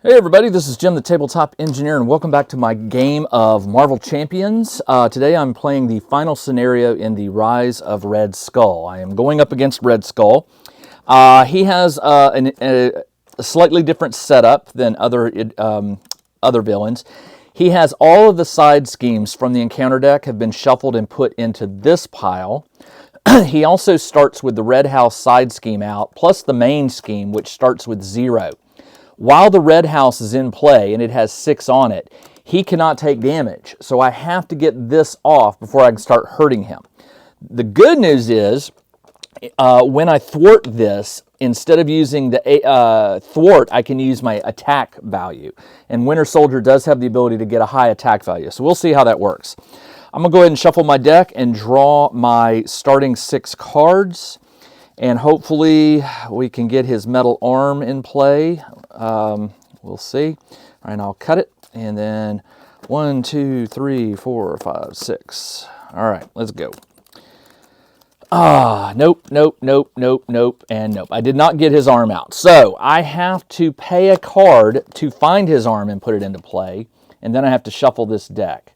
Hey everybody, this is Jim the Tabletop Engineer and welcome back to my game of Marvel Champions. Today I'm playing the final scenario in the Rise of Red Skull. I am going up against Red Skull. He has a slightly different setup than other villains. He has all of the side schemes from the encounter deck have been shuffled and put into this pile. He also starts with the Red House side scheme out, plus the main scheme, which starts with 0. While the Red House is in play and it has 6 on it, he cannot take damage. So I have to get this off before I can start hurting him. The good news is, when I thwart this, instead of using the thwart, I can use my attack value. And Winter Soldier does have the ability to get a high attack value. So we'll see how that works. I'm going to go ahead and shuffle my deck and draw my starting 6 cards. And hopefully we can get his metal arm in play. We'll see. All right, I'll cut it. And then 1, 2, 3, 4, 5, 6. All right, let's go. Nope, nope, nope, nope, nope, and nope. I did not get his arm out. So I have to pay a card to find his arm and put it into play. And then I have to shuffle this deck.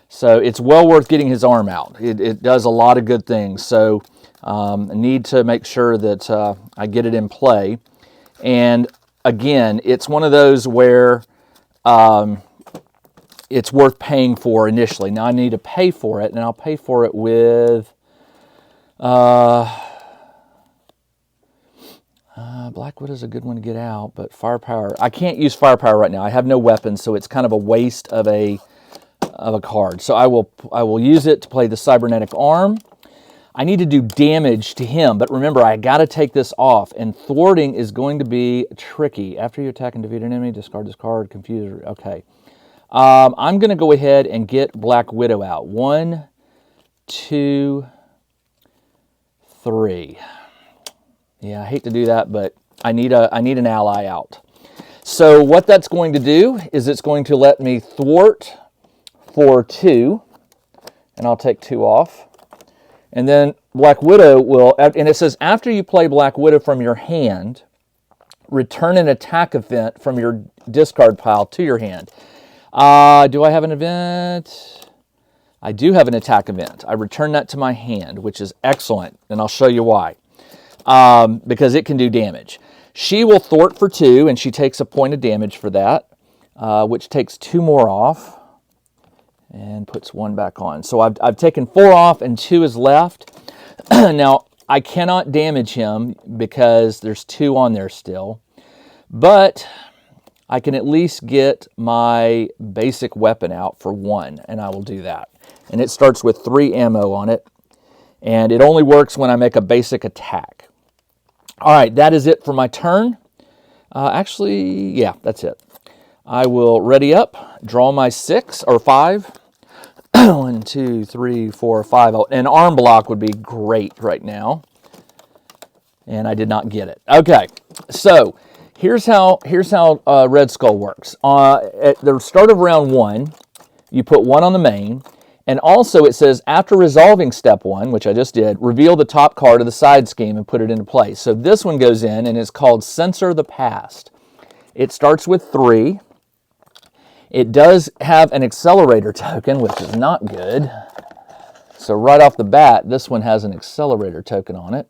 So it's well worth getting his arm out. It does a lot of good things. So I need to make sure that I get it in play. And again, it's one of those where it's worth paying for initially. Now I need to pay for it, and I'll pay for it with Black Widow is a good one to get out, but Firepower, I can't use Firepower right now. I have no weapons, so it's kind of a waste of a card. So I will use it to play the Cybernetic Arm. I need to do damage to him, but remember, I got to take this off, and thwarting is going to be tricky. After you attack and defeat an enemy, discard this card, confuse. Okay. I'm going to go ahead and get Black Widow out. 1, 2, 3. Yeah, I hate to do that, but I need an ally out. So what that's going to do is it's going to let me thwart for 2, and I'll take 2 off. And then Black Widow will, and it says after you play Black Widow from your hand, return an attack event from your discard pile to your hand. Do I have an event? I do have an attack event. I return that to my hand, which is excellent, and I'll show you why. Because it can do damage. She will thwart for 2, and she takes a point of damage for that, which takes 2 more off. And puts 1 back on. So I've taken 4 off and 2 is left. Now, I cannot damage him because there's 2 on there still. But I can at least get my basic weapon out for 1, and I will do that. And it starts with 3 ammo on it. And it only works when I make a basic attack. All right, that is it for my turn. Actually, yeah, that's it. I will ready up, draw my 6 or 5. 1, 2, 3, 4, 5. An arm block would be great right now. And I did not get it. Okay, so here's how Red Skull works. At the start of round 1, you put 1 on the main. And also it says after resolving step 1, which I just did, reveal the top card of the side scheme and put it into place. So this one goes in and is called Censor the Past. It starts with 3. It does have an accelerator token, which is not good. So right off the bat, this one has an accelerator token on it.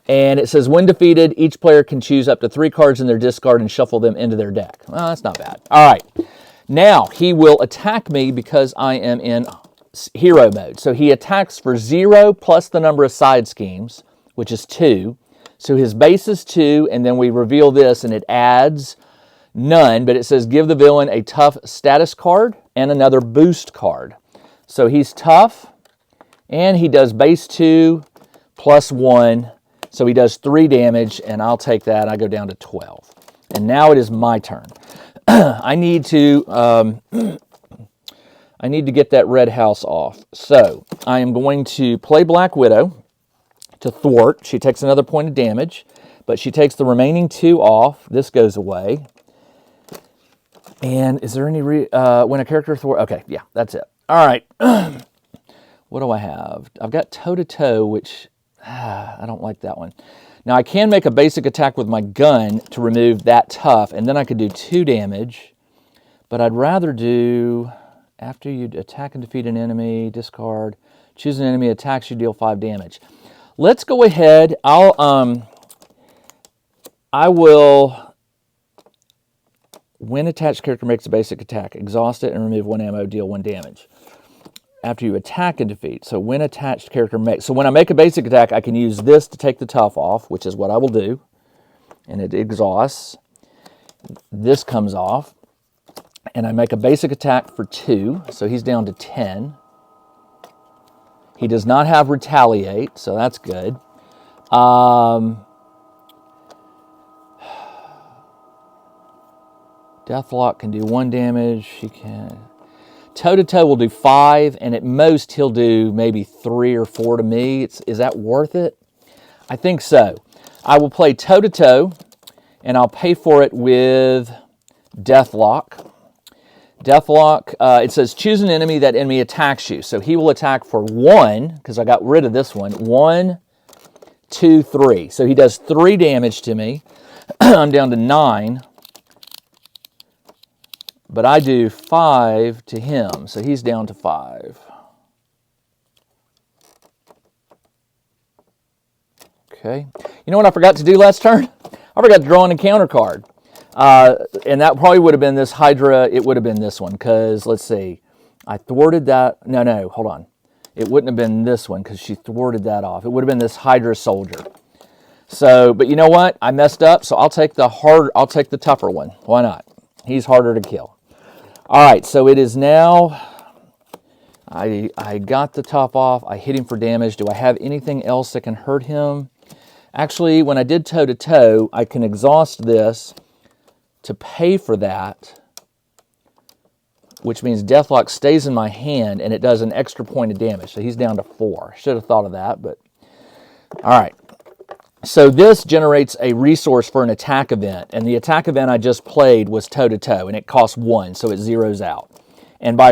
And it says, when defeated, each player can choose up to 3 cards in their discard and shuffle them into their deck. Well, that's not bad. All right. Now, he will attack me because I am in hero mode. So he attacks for 0 plus the number of side schemes, which is 2. So his base is 2, and then we reveal this, and it adds none, but it says give the villain a tough status card and another boost card. So he's tough, and he does base 2 plus 1, so he does 3 damage, and I'll take that. I go down to 12. And now it is my turn. I need to get that Red House off. So I am going to play Black Widow to thwart. She takes another point of damage, but she takes the remaining 2 off. This goes away. And is there any, when a character thwart, okay, yeah, that's it. All right, what do I have? I've got toe-to-toe, which, I don't like that one. Now I can make a basic attack with my gun to remove that tough, and then I could do 2 damage. But I'd rather do, after you attack and defeat an enemy, discard, choose an enemy, attacks you, deal 5 damage. Let's go ahead. I will, when attached character makes a basic attack, exhaust it and remove 1 ammo, deal 1 damage. After you attack and defeat. So when attached character makes, so when I make a basic attack, I can use this to take the tough off, which is what I will do. And it exhausts. This comes off. And I make a basic attack for 2, so he's down to 10. He does not have retaliate, so that's good. Deathlock can do 1 damage. He can. Toe-to-toe will do 5, and at most he'll do maybe 3 or 4 to me. Is that worth it? I think so. I will play toe-to-toe, and I'll pay for it with Deathlock. Deathlock, it says choose an enemy, that enemy attacks you. So he will attack for 1, because I got rid of this one. 1, 2, 3. So he does 3 damage to me. I'm down to 9. But I do 5 to him, so he's down to 5. Okay. You know what I forgot to do last turn? I forgot to draw an encounter card. And that probably would have been this Hydra. It would have been this one, because, let's see. I thwarted that. No, hold on. It wouldn't have been this one, because she thwarted that off. It would have been this Hydra soldier. So, but you know what? I messed up, so I'll take the tougher one. Why not? He's harder to kill. All right, so it is now, I got the top off. I hit him for damage. Do I have anything else that can hurt him? Actually, when I did toe-to-toe, I can exhaust this to pay for that, which means Deathlock stays in my hand, and it does an extra point of damage. So he's down to 4. Should have thought of that, but all right. So this generates a resource for an attack event, and the attack event I just played was toe-to-toe, and it costs 1, so it zeroes out. And by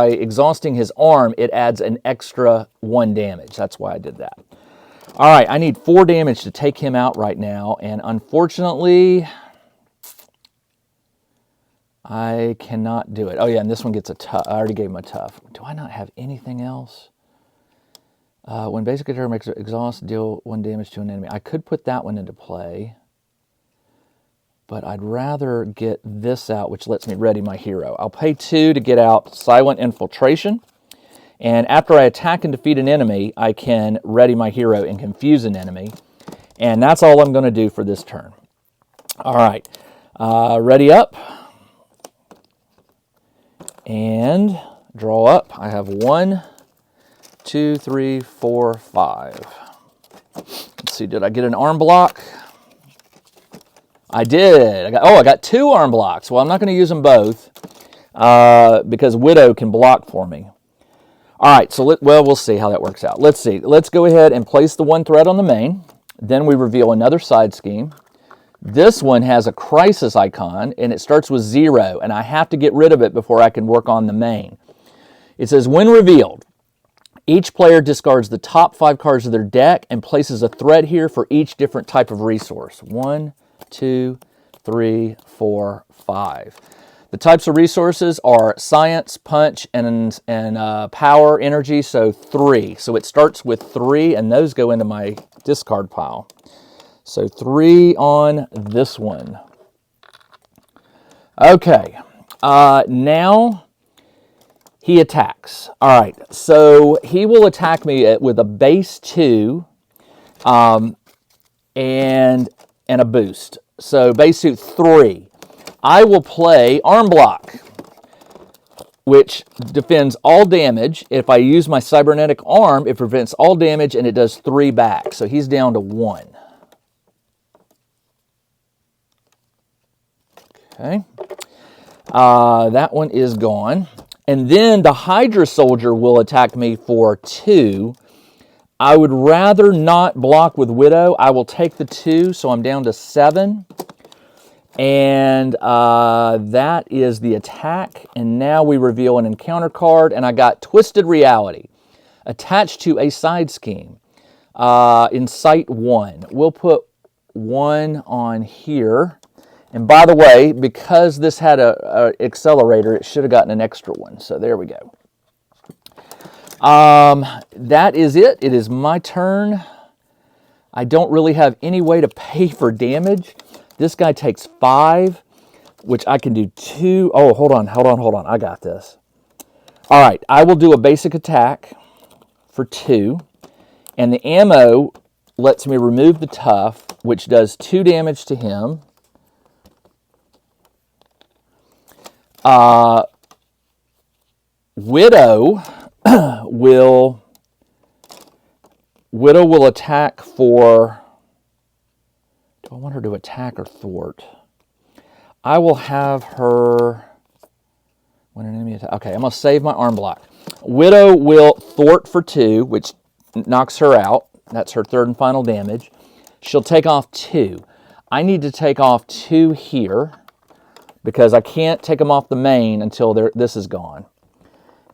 exhausting his arm, it adds an extra 1 damage. That's why I did that. All right, I need 4 damage to take him out right now, and unfortunately, I cannot do it. Oh yeah, and this one gets a tough. I already gave him a tough. Do I not have anything else? When basic attack makes exhaust, deal 1 damage to an enemy. I could put that one into play, but I'd rather get this out, which lets me ready my hero. I'll pay 2 to get out Silent Infiltration, and after I attack and defeat an enemy, I can ready my hero and confuse an enemy, and that's all I'm going to do for this turn. All right, ready up, and draw up. I have 1, 2, 3, 4, 5. Let's see, did I get an arm block? I did. I got 2 arm blocks. Well, I'm not going to use them both because Widow can block for me. All right, so we'll see how that works out. Let's see. Let's go ahead and place the 1 threat on the main. Then we reveal another side scheme. This one has a crisis icon, and it starts with 0, and I have to get rid of it before I can work on the main. It says, when revealed, each player discards the top 5 cards of their deck and places a threat here for each different type of resource. 1, 2, 3, 4, 5. The types of resources are science, punch, and power, energy, so 3. So it starts with 3, and those go into my discard pile. So 3 on this one. Okay, now he attacks. All right, so he will attack me with a base 2 and a boost. So base 2, 3. I will play Arm Block, which defends all damage. If I use my cybernetic arm, it prevents all damage, and it does 3 back. So he's down to 1. Okay. That one is gone. And then the Hydra Soldier will attack me for 2. I would rather not block with Widow. I will take the 2, so I'm down to 7. And that is the attack. And now we reveal an encounter card, and I got Twisted Reality attached to a side scheme. In Site 1, we'll put one on here. And by the way, because this had a accelerator, it should have gotten an extra one. So there we go. That is it. It is my turn. I don't really have any way to pay for damage. This guy takes 5, which I can do 2. Oh, hold on. I got this. All right, I will do a basic attack for 2. And the ammo lets me remove the tough, which does 2 damage to him. Widow will attack for... Do I want her to attack or thwart? I will have her... When an enemy attack... Okay, I'm going to save my arm block. Widow will thwart for 2, which knocks her out. That's her 3rd and final damage. She'll take off 2. I need to take off 2 here because I can't take them off the main until this is gone.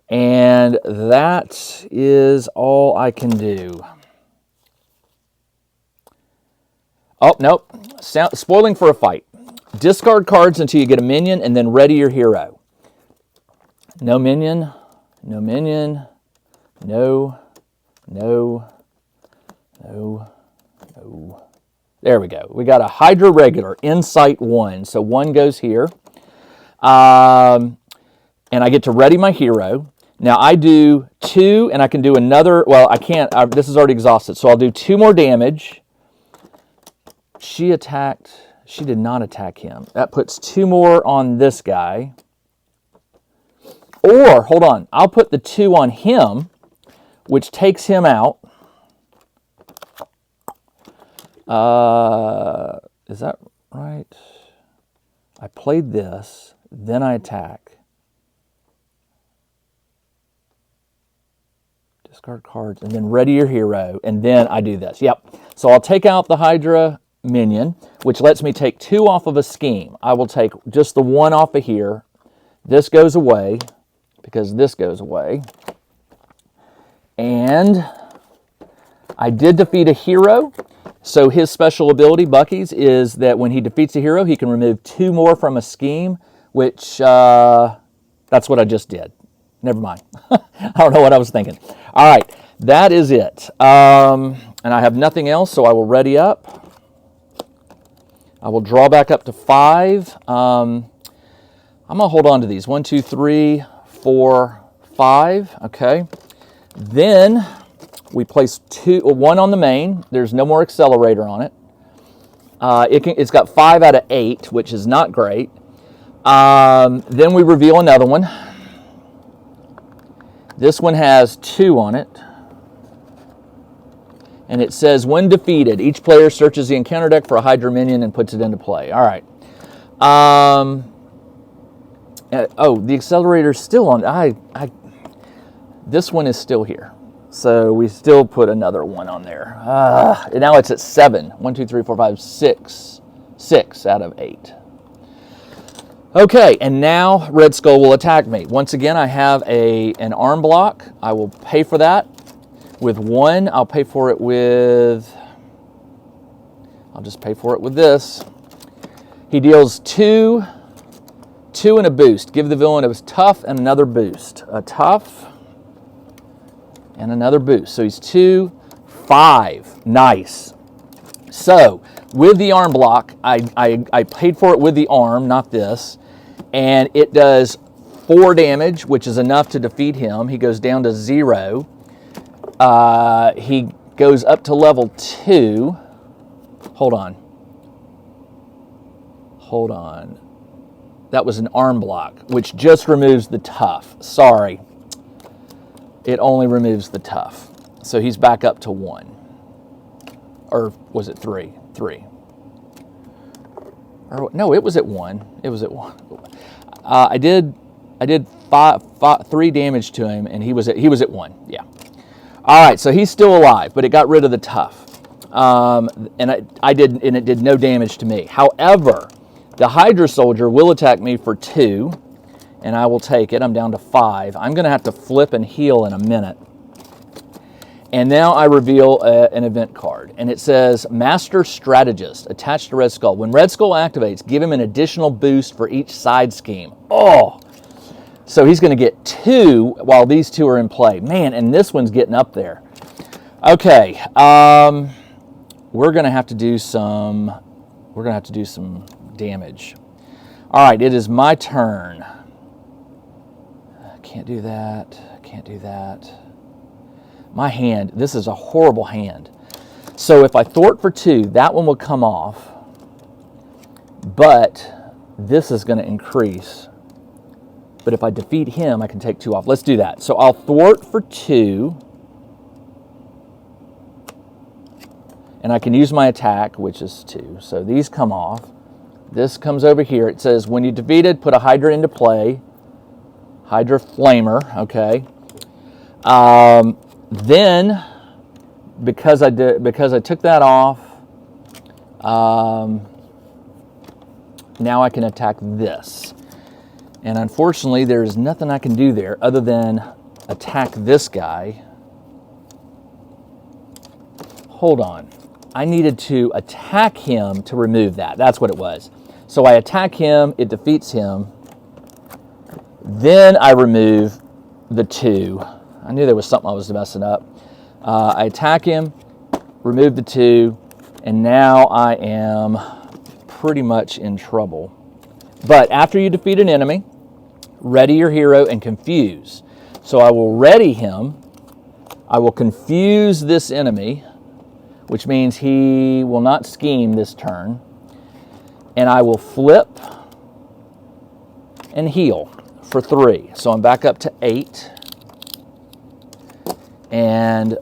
And that is all I can do. Oh, nope. Spoiling for a fight. Discard cards until you get a minion and then ready your hero. No minion. No minion. No. No. No. No. There we go. We got a Hydra regular, Insight 1. So 1 goes here. And I get to ready my hero. Now I do 2, and I can do another. Well, I can't. This is already exhausted. So I'll do 2 more damage. She attacked. She did not attack him. That puts 2 more on this guy. Or, hold on. I'll put the 2 on him, which takes him out. Is that right? I played this, then I attack. Discard cards, and then ready your hero, and then I do this. Yep. So I'll take out the Hydra minion, which lets me take 2 off of a scheme. I will take just the 1 off of here. This goes away, because this goes away. And I did defeat a hero. So his special ability, Bucky's, is that when he defeats a hero, he can remove 2 more from a scheme, which that's what I just did. Never mind. I don't know what I was thinking. All right, that is it. And I have nothing else, so I will ready up. I will draw back up to 5. I'm going to hold on to these. 1, 2, 3, 4, 5. Okay. Then we place 1 on the main. There's no more accelerator on it. It's got 5 out of 8, which is not great. Then we reveal another one. This one has 2 on it. And it says, when defeated, each player searches the encounter deck for a Hydra minion and puts it into play. All right. The accelerator's still on. This one is still here. So we still put another 1 on there. Now it's at 7. 1, 2, 3, 4, 5, 6. 6 out of 8. Okay, and now Red Skull will attack me. Once again, I have an arm block. I will pay for that with 1. I'll pay for it with... I'll just pay for it with this. He deals 2 and a boost. Give the villain a tough and another boost. A tough and another boost. So he's 2, 5. Nice. So with the arm block, I paid for it with the arm, not this. And it does 4 damage, which is enough to defeat him. He goes down to 0. He goes up to level 2. Hold on. That was an arm block, which just removes the tough. Sorry. It only removes the tough. So he's back up to 1. Or was it 3? 3. Or, no, it was at 1. It was at 1. I did 3 damage to him, and he was at 1. Yeah. All right, so he's still alive, but it got rid of the tough. And it did no damage to me. However, the Hydra soldier will attack me for 2, and I will take it. I'm down to 5. I'm going to have to flip and heal in a minute. And now I reveal an event card, and it says Master Strategist attached to Red Skull. When Red Skull activates, give him an additional boost for each side scheme. Oh, so he's going to get 2 while these 2 are in play. Man, and this one's getting up there. Okay, we're going to have to do some. We're going to have to do some damage. All right, it is my turn. Can't do that. Can't do that. My hand, this is a horrible hand. So if I thwart for 2, that one will come off, but this is going to increase. But if I defeat him, I can take 2 off. Let's do that. So I'll thwart for 2, and I can use my attack, which is 2. So these come off. This comes over here. It says, when you defeated, put a Hydra into play. Hydra Flamer, okay. Then, because I took that off, now I can attack this. And unfortunately, there's nothing I can do there other than attack this guy. Hold on. I needed to attack him to remove that. That's what it was. So I attack him, it defeats him. Then I remove the 2. I knew there was something I was messing up. I attack him, remove the 2, and now I am pretty much in trouble. But after you defeat an enemy, ready your hero and confuse. So I will ready him. I will confuse this enemy, which means he will not scheme this turn. And I will flip and heal for 3. So I'm back up to 8. And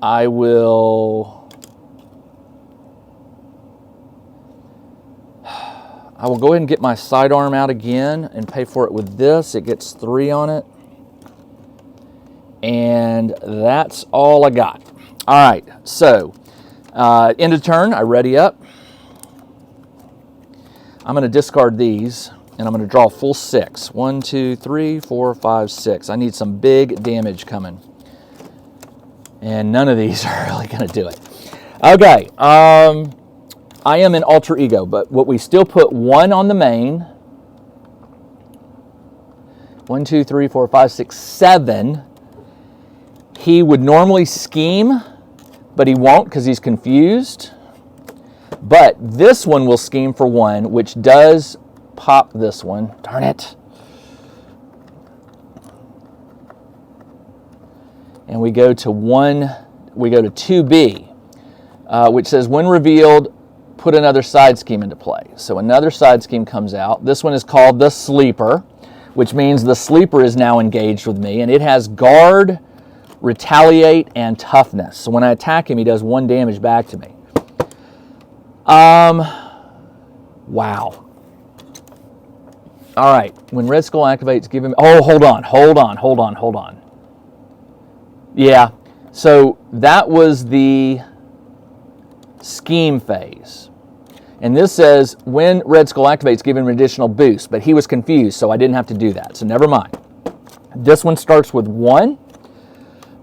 I will go ahead and get my sidearm out again and pay for it with this. It gets 3 on it. And that's all I got. All right, so end of turn, I ready up. I'm going to discard these, and I'm going to draw a full 6. 1, 2, 3, 4, 5, 6. I need some big damage coming. And none of these are really going to do it. Okay, I am in alter ego, but what we still put 1 on the main. 1, 2, 3, 4, 5, 6, 7. He would normally scheme, but he won't because he's confused. But this one will scheme for 1, which does pop this one. Darn it. And we go to 2B, which says, when revealed, put another side scheme into play. So another side scheme comes out. This one is called the Sleeper, which means the Sleeper is now engaged with me, and it has Guard, Retaliate, and Toughness. So when I attack him, he does 1 damage back to me. Wow. All right, when Red Skull activates, give him... Oh, hold on. Yeah, so that was the scheme phase. And this says, when Red Skull activates, give him an additional boost. But he was confused, so I didn't have to do that. So never mind. This one starts with 1.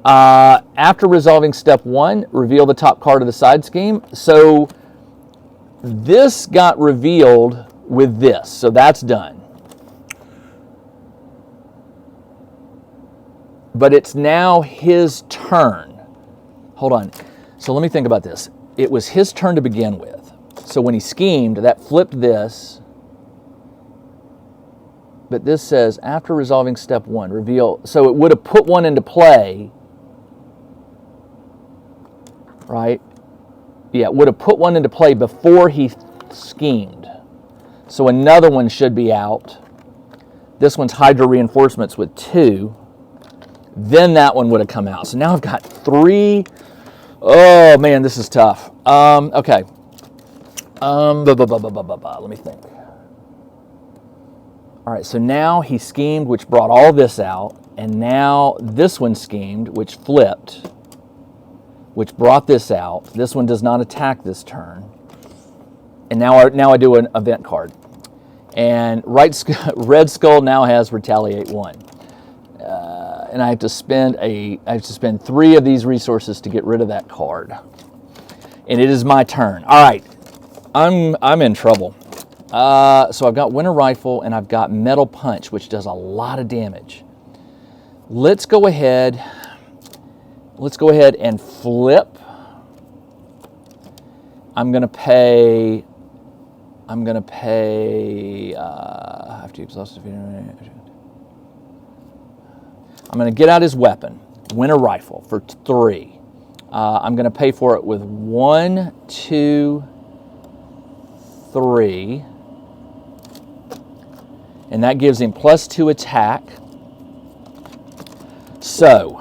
After resolving step 1, reveal the top card of the side scheme. So this got revealed with this. So that's done. But it's now his turn. Hold on. So let me think about this. It was his turn to begin with. So when he schemed, that flipped this. But this says, after resolving step 1, reveal. So it would have put 1 into play. Right? Yeah, it would have put 1 into play before he schemed. So another one should be out. This one's Hydra Reinforcements with 2. Then that one would have come out. So now I've got 3. Oh, man, this is tough. Okay. Let me think. All right, so now he schemed, which brought all this out. And now this one schemed, which flipped, which brought this out. This one does not attack this turn. And now I do an event card. And Red Skull now has Retaliate 1. and I have to spend 3 of these resources to get rid of that card. And it is my turn. All right, I'm in trouble. So I've got Winter Rifle and I've got Metal Punch, which does a lot of damage. Let's go ahead and flip. I'm gonna pay. After you exhaust defeat. I'm gonna get out his weapon, Winter Rifle, for 3. I'm gonna pay for it with 1, 2, 3, and that gives him +2 attack. So,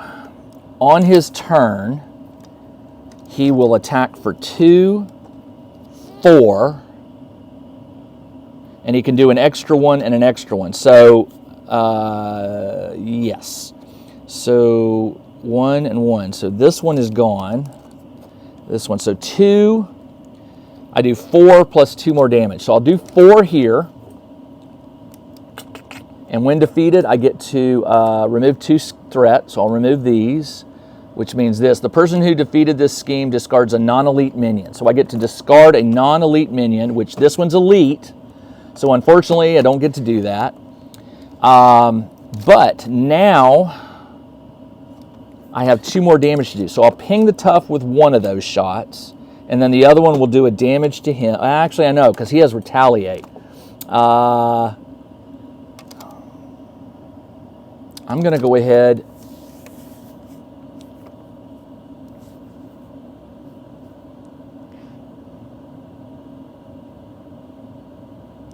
on his turn, he will attack for 2, 4, and he can do an extra one and an extra one. So, yes. So, 1 and 1. So this one is gone. This one. So 2, I do 4 plus 2 more damage. So I'll do 4 here. And when defeated, I get to remove 2 threats. So I'll remove these, which means this. The person who defeated this scheme discards a non-elite minion. So I get to discard a non-elite minion, which this one's elite. So unfortunately, I don't get to do that. But now I have 2 more damage to do. So I'll ping the tough with 1 of those shots. And then the other one will do a damage to him. Actually, I know, because he has retaliate. I'm going to go ahead.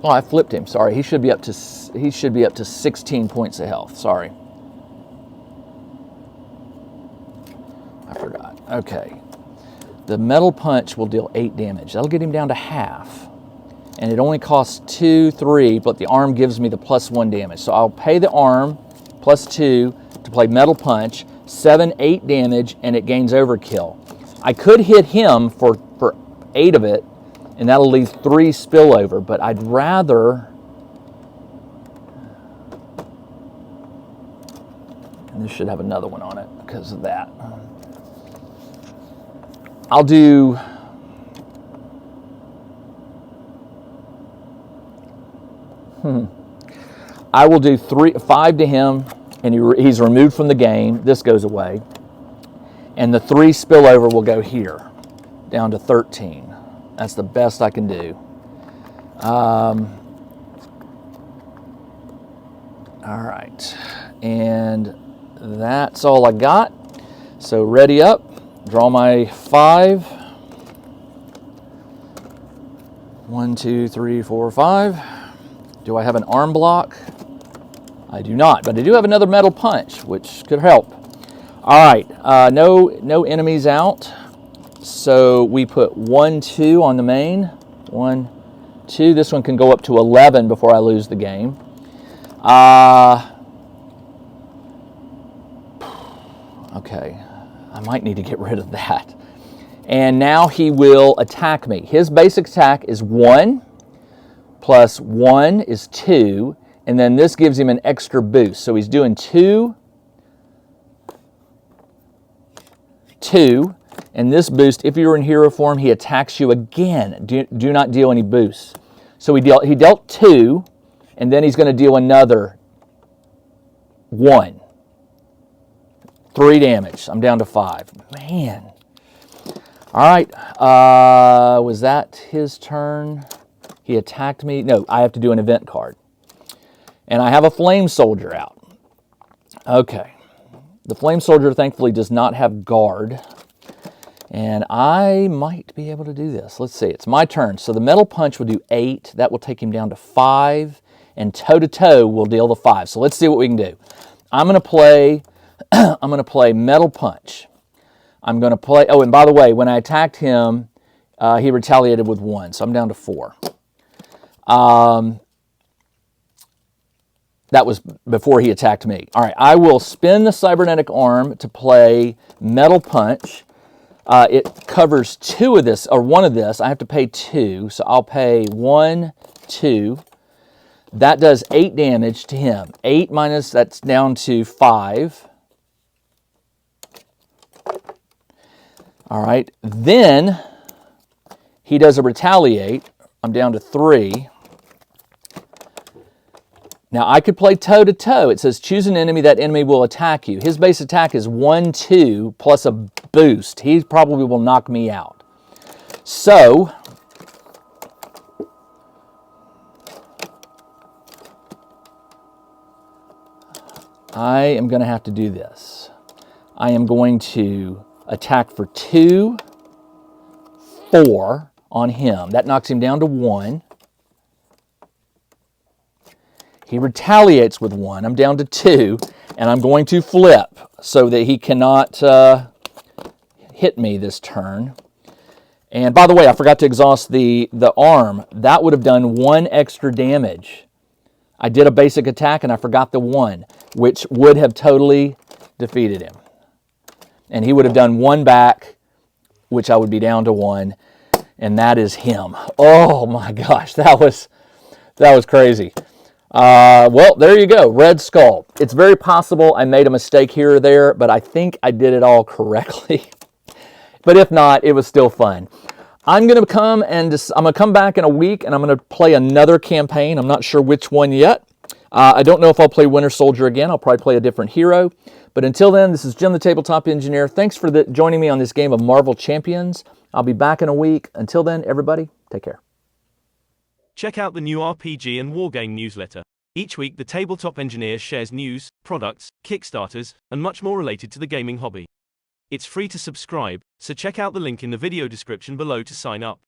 Oh, I flipped him. Sorry, he should be up to 16 points of health. Sorry, I forgot. Okay, the Metal Punch will deal 8 damage. That'll get him down to half, and it only costs 2, 3, but the arm gives me the +1 damage. So I'll pay the arm +2 to play Metal Punch, 7, 8 damage, and it gains overkill. I could hit him for 8 of it, and that'll leave 3 spillover, but I'd rather, and this should have another one on it because of that. I'll do, I will do 5 to him, and he's removed from the game. This goes away. And the 3 spillover will go here, down to 13. That's the best I can do. All right. And that's all I got. So ready up. Draw my 5. 1, 2, 3, 4, 5. Do I have an arm block? I do not, but I do have another Metal Punch, which could help. All right, no enemies out. So we put 1, 2 on the main. 1, 2. This one can go up to 11 before I lose the game. Okay, I might need to get rid of that. And now he will attack me. His basic attack is 1, plus 1 is 2, and then this gives him an extra boost. So he's doing 2, 2, and this boost, if you're in hero form, he attacks you again. Do not deal any boosts. So he dealt 2, and then he's going to deal another 1. 3 damage. I'm down to 5. Man. All right. Was that his turn? He attacked me. No, I have to do an event card. And I have a Flame Soldier out. Okay. The Flame Soldier, thankfully, does not have guard. And I might be able to do this. Let's see. It's my turn. So the Metal Punch will do 8. That will take him down to 5. And toe-to-toe will deal the 5. So let's see what we can do. I'm going to play Metal Punch. I'm going to play... Oh, and by the way, when I attacked him, he retaliated with 1. So I'm down to 4. That was before he attacked me. All right, I will spin the Cybernetic Arm to play Metal Punch. It covers 2 of this, or 1 of this. I have to pay 2, so I'll pay 1, 2. That does 8 damage to him. 8 minus, that's down to 5. All right, then he does a retaliate. I'm down to 3. Now, I could play toe-to-toe. It says choose an enemy, that enemy will attack you. His base attack is 1-2 plus a boost. He probably will knock me out. So, I am going to have to do this. I am going to attack for 2, 4 on him. That knocks him down to 1. He retaliates with 1. I'm down to 2, and I'm going to flip so that he cannot hit me this turn. And by the way, I forgot to exhaust the arm. That would have done 1 extra damage. I did a basic attack, and I forgot the 1, which would have totally defeated him. And he would have done 1 back, which I would be down to 1, and that is him. Oh my gosh, that was crazy. Well, there you go, Red Skull. It's very possible I made a mistake here or there, but I think I did it all correctly. But if not, it was still fun. I'm going to come back in a week, and I'm going to play another campaign. I'm not sure which one yet. I don't know if I'll play Winter Soldier again. I'll probably play a different hero. But until then, this is Jim the Tabletop Engineer. Thanks for joining me on this game of Marvel Champions. I'll be back in a week. Until then, everybody, take care. Check out the new RPG and Wargame newsletter. Each week, the Tabletop Engineer shares news, products, Kickstarters, and much more related to the gaming hobby. It's free to subscribe, so check out the link in the video description below to sign up.